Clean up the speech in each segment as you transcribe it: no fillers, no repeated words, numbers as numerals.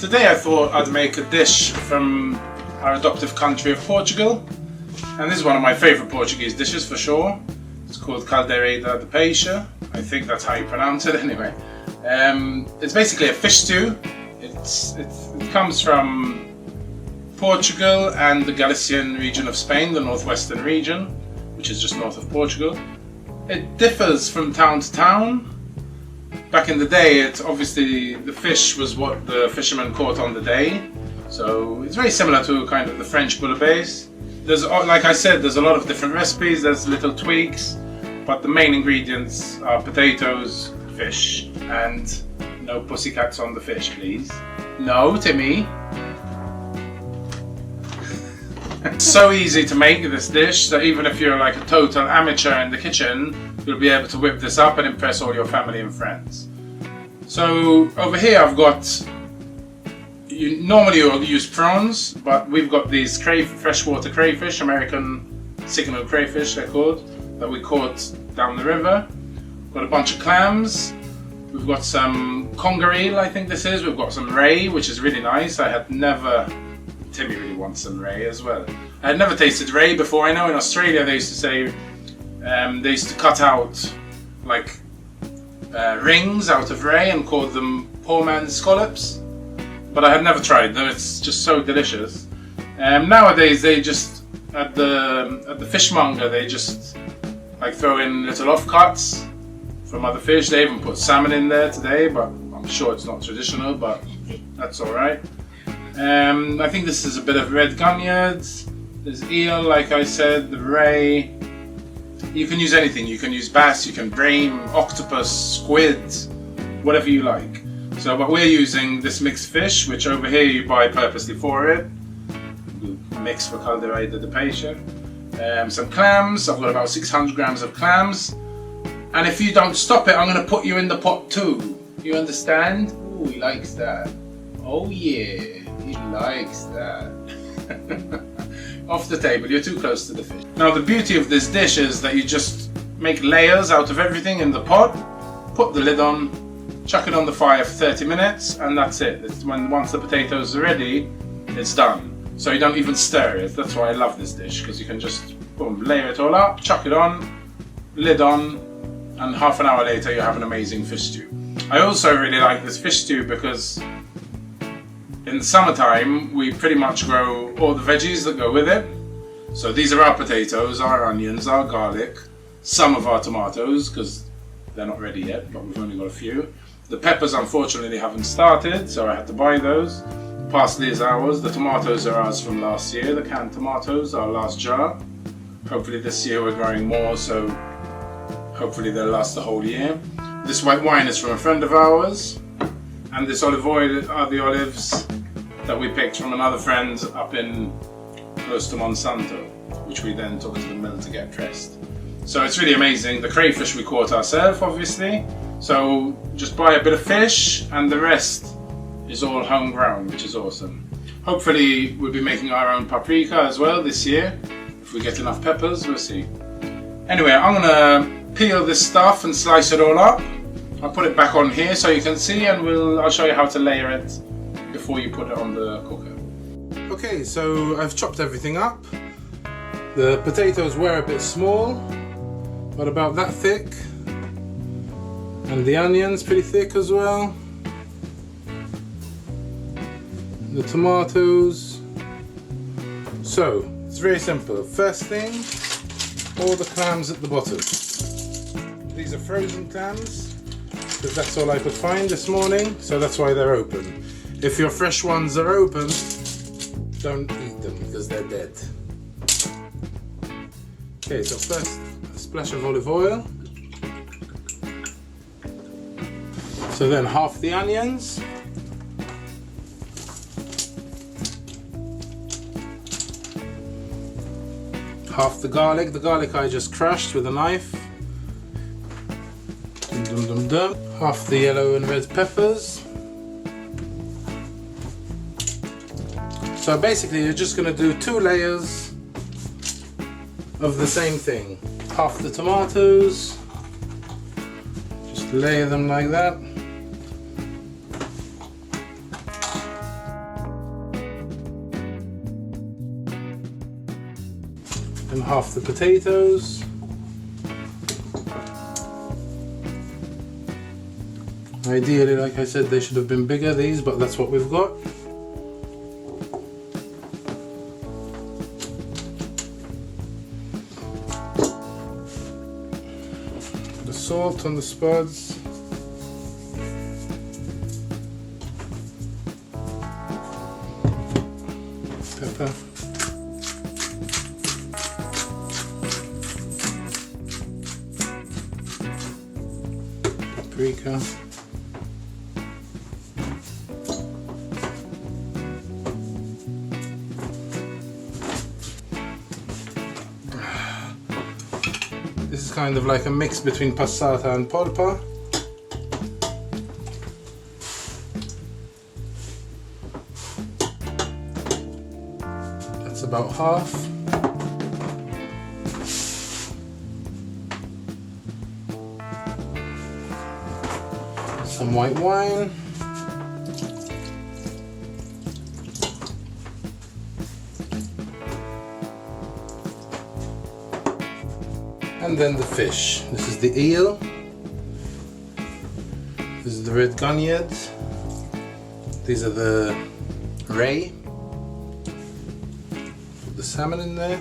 Today I thought I'd make a dish from our adoptive country of Portugal, and this is one of my favourite Portuguese dishes for sure. It's called Caldeirada De Peixe. I think that's how you pronounce it anyway. It's basically a fish stew. It comes from Portugal and the Galician region of Spain, the northwestern region, which is just north of Portugal. It differs from town to town. Back in the day, it's obviously the fish was what the fishermen caught on the day, so it's very similar to kind of the French bouillabaisse. There's, like I said, there's a lot of different recipes, there's little tweaks, but the main ingredients are potatoes, fish, and no pussycats on the fish, please. No, Timmy. It's so easy to make this dish that even if you're like a total amateur in the kitchen, you'll be able to whip this up and impress all your family and friends. So over here I've got, normally you'll use prawns, but we've got these freshwater crayfish, American signal crayfish they're called, that we caught down the river. We've got a bunch of clams. We've got some conger eel, I think this is. We've got some ray, which is really nice. Timmy really wants some ray as well. I had never tasted ray before. I know in Australia they used to say, they used to cut out like rings out of ray and call them poor man's scallops. But I had never tried them. It's just so delicious. Nowadays they just, at the fishmonger, they just like throw in little offcuts from other fish. They even put salmon in there today, but I'm sure it's not traditional, but that's alright. I think this is a bit of red gunyards. There's eel, like I said, the ray. You can use anything. You can use bass, you can bream, octopus, squid, whatever you like. So, but we're using this mixed fish, which over here you buy purposely for it. Mix for Caldeirada De Peixe. Some clams. I've got about 600 grams of clams. And if you don't stop it, I'm going to put you in the pot too. You understand? Ooh, he likes that. Oh yeah. He likes that. Off the table, you're too close to the fish. Now the beauty of this dish is that you just make layers out of everything in the pot, put the lid on, chuck it on the fire for 30 minutes, and that's it. Once the potatoes are ready, it's done. So you don't even stir it. That's why I love this dish, because you can just boom, layer it all up, chuck it on, lid on, and half an hour later you have an amazing fish stew. I also really like this fish stew because in the summertime, we pretty much grow all the veggies that go with it. So these are our potatoes, our onions, our garlic, some of our tomatoes, because they're not ready yet, but we've only got a few. The peppers unfortunately haven't started, so I had to buy those. Parsley is ours, the tomatoes are ours from last year, the canned tomatoes, our last jar. Hopefully this year we're growing more, so hopefully they'll last the whole year. This white wine is from a friend of ours. And this olive oil are the olives that we picked from another friend up in close to Monsanto, which we then took to the mill to get pressed. So it's really amazing. The crayfish we caught ourselves, obviously. So just buy a bit of fish and the rest is all homegrown, which is awesome. Hopefully we'll be making our own paprika as well this year. If we get enough peppers, we'll see. Anyway, I'm gonna peel this stuff and slice it all up. I'll put it back on here so you can see, and I'll show you how to layer it before you put it on the cooker. Okay, so I've chopped everything up. The potatoes were a bit small, but about that thick. And the onions pretty thick as well. The tomatoes. So, it's very simple. First thing, all the clams at the bottom. These are frozen clams, because that's all I could find this morning, so that's why they're open. If your fresh ones are open, don't eat them because they're dead. Okay, so first a splash of olive oil. So then half the onions. Half the garlic. The garlic I just crushed with a knife. Dum dum dum. Half the yellow and red peppers. So basically you're just going to do 2 layers of the same thing. Half the tomatoes, just layer them like that. half the potatoes. Ideally, like I said, they should have been bigger, these, but that's what we've got. The salt on the spuds. Pepper. Paprika. This is kind of like a mix between passata and polpa. That's about half. Some white wine. And then the fish. This is the eel. This is the red gunyard. These are the ray. Put the salmon in there.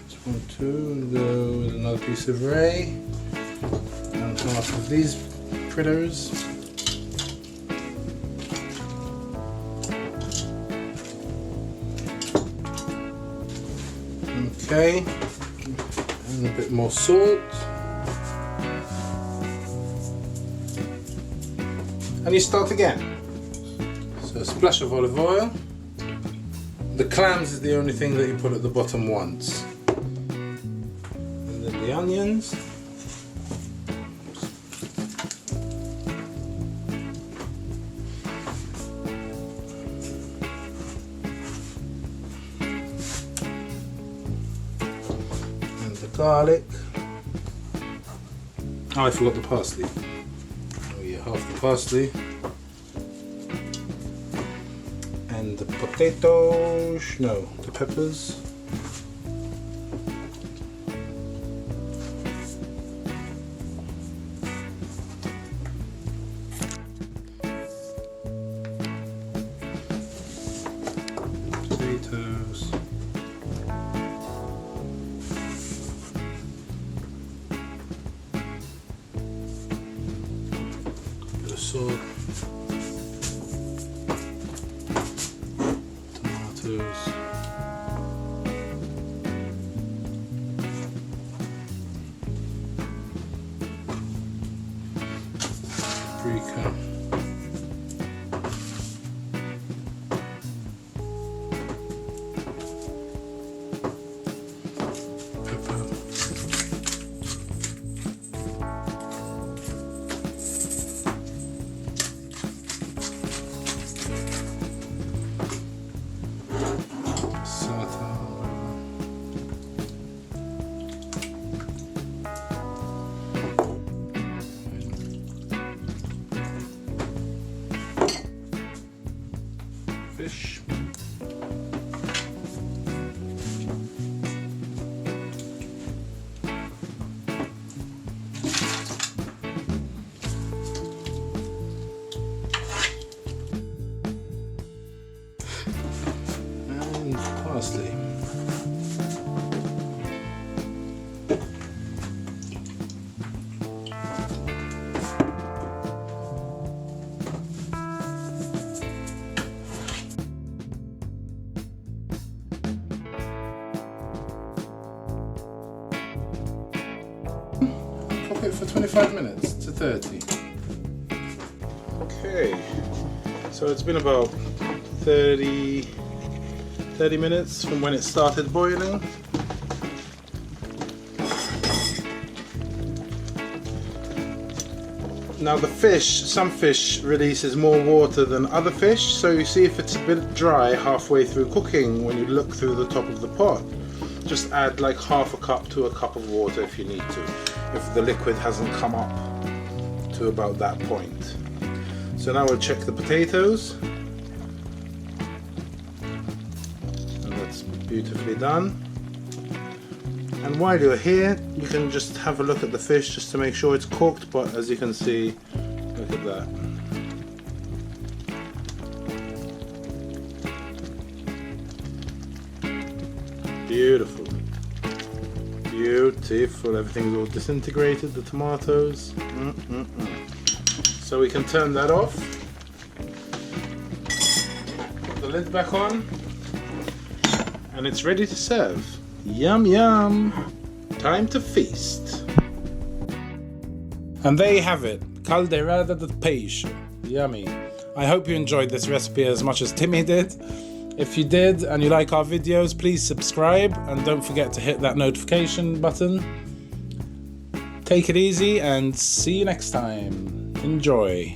Just 1, 2, and go with another piece of ray. And half of these critters. Okay. And a bit more salt, and you start again. So a splash of olive oil. The clams is the only thing that you put at the bottom once, and then the onions. Garlic. Oh, I forgot the parsley. Oh yeah, half the parsley. And the potatoes, no, the peppers. Potatoes. Salt, tomatoes, paprika, pepper. Fish. And parsley. Cook it for 25 minutes to 30. Okay, so it's been about 30 minutes from when it started boiling. Now the fish, some fish releases more water than other fish, so you see if it's a bit dry halfway through cooking when you look through the top of the pot, just add like half a cup to a cup of water if you need to, if the liquid hasn't come up to about that point. So now we'll check the potatoes, and that's beautifully done. And while you're here, you can just have a look at the fish just to make sure it's cooked, but as you can see, look at that. Beautiful. Beautiful. Everything's all disintegrated, the tomatoes. So we can turn that off. Put the lid back on. And it's ready to serve. Yum yum. Time to feast. And there you have it. Caldeirada de Peixe. Yummy. I hope you enjoyed this recipe as much as Timmy did. If you did and you like our videos, please subscribe and don't forget to hit that notification button. Take it easy and see you next time. Enjoy.